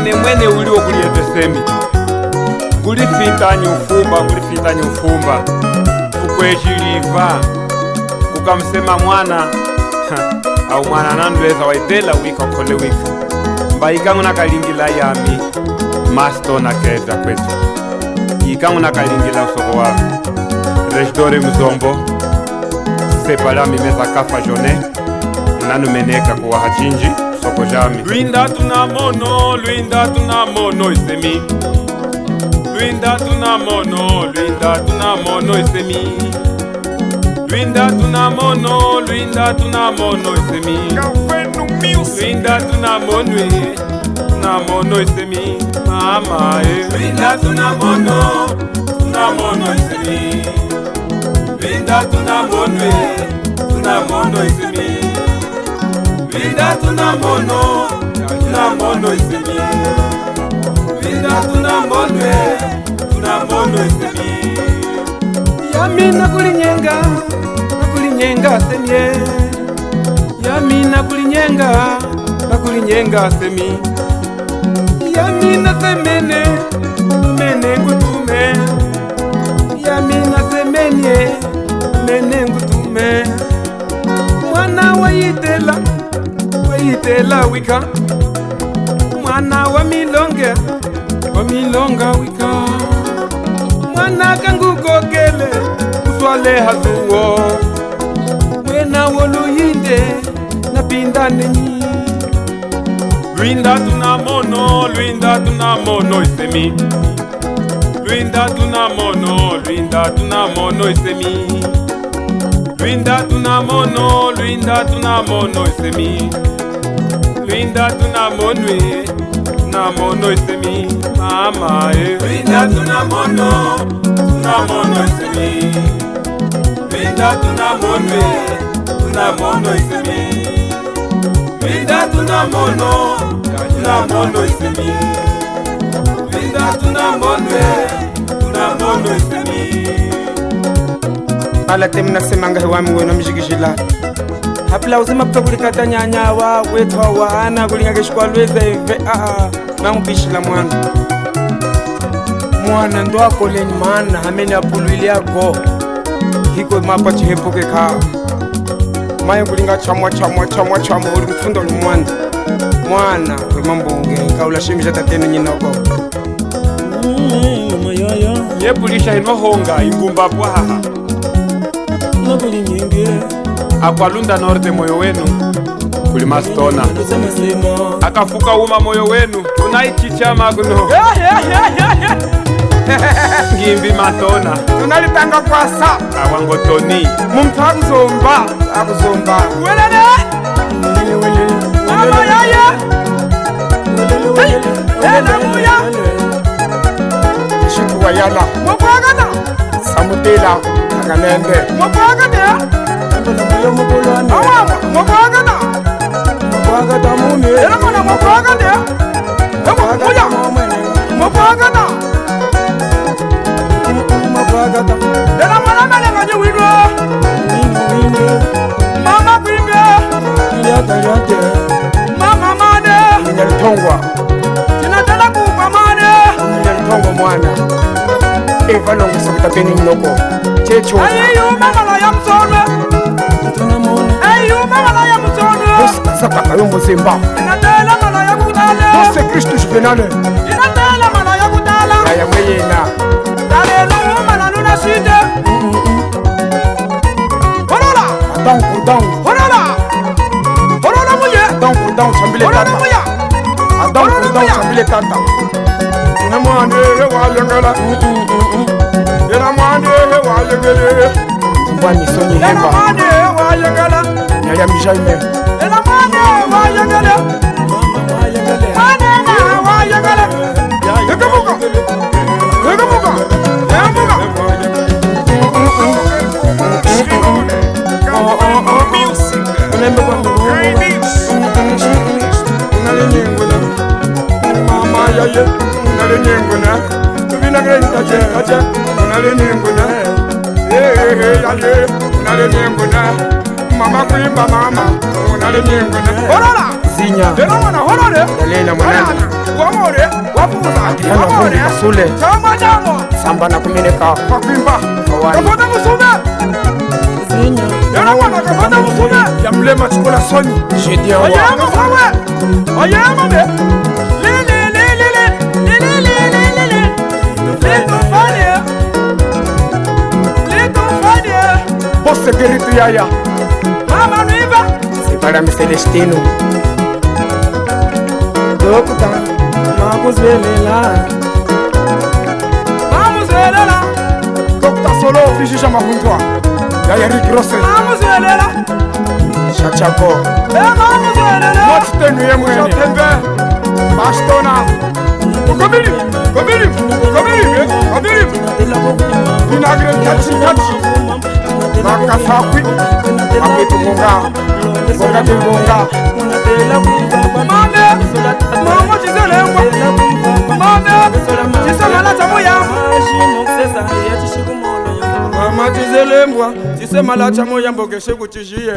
mwene uliwo kuliyetesemi kulifitanya ufumba kukwejiliva kukamsema mwana au mwana nandweza waitela wika kole wika mbayikangu nakalingila yami masto na keza kwetu yikangu nakalingila usoko wa rejdore mzombo sepala mimeza kafa jone nanumeneka kuwa hachinji soko jami lwinda tunamono isemi lwinda tunamono isemi lwinda tunamono isemi lwinda tunamono isemi mama lwinda tunamono isemi lwinda tunamono isemi lwinda tunamono isemi lwinda tunamono isemi yami nakulinyenga semye yami nakulinyenga semi yami nasemene ngutume yami nasemenye mene ngutume mwana wayitela wika mwana wa milonga wika mwana kangugogele utwale hazuwo mwena woluyinde napindanenyi lwinda tunamono isemi lwinda tunamono isemi lwinda tunamono isemi lwinda tunamono isemi mama lwinda tunamono isemi lwinda tunamono isemi lwinda tunamono isemi lwinda tunamono isemi alate mnasemanga hewami weno mjigishila hapla uzima kutokulikata nyanya wa wetwa waana kulingakishikwa lweza ive mangubishila mwana ndo akoleni mana hamene apulwili yako hiko mapa chihepuke kaa maye kulinga chamwa uli mfundo li mwana kwe mambunge kaula shimisha tatenu nyinoko yepulisha inohonga ingumba pwaha akwalunda norte moyo wenu kuli mastona akafuka uma moyo wenu tunaichichama kuno ngimbi matona tunalitanga kwasa awangotoni muntu akuzomba welele mama yaya muya shikuwa yala mopagana samutela akanende mopagana awama mopagana mune era mana mopagana muya mopagana era mana malenga nyuwidwa mama kwimbe mama mane nyalitongwa tinatala kupa mane nyalitongwa mwana eva longo sakutapeni nyoko checho ayiyu mama la ya msonwe sapaka yombo semba inatela mana ya kutale Jose Kristo juvenale inatela mana ya kutala aya mweyena talelo mana nuna site horola muye chambile tata ina mwande wayengela mbwani sonyi hemba nyaya mijaime mama kuimba mama unale nyinguna horora zinya dela mwana horore dalela mwana wamore Adriano Vumbi Kasule Samba na kumeneka Kakwimba Kawani Kafota Musume Yana wana Kafota Musume ya mlema chikola soni Jedi Awa Oyama Fawe Oyama be Boss Security Yaya Mama Nuiva Separa mi Celestino Dokuta Makuzelela Makuzelela Dr. Solo Fijija Mahundwa Yaya Rick Rossel Makuzelela Shachako Makuzelela Motitenu ye mwene Shotembe Bastona Kobiri Kobiri Kobiri Kobiri Vinagre Kachi Kachi Makasakwi Mapetu Munga Munga Munga Mane Mama Chizelengwa Mane Chisemala Chamoya Mama Chizelengwa Chisemala Chamoya Mbogeshe kuchishie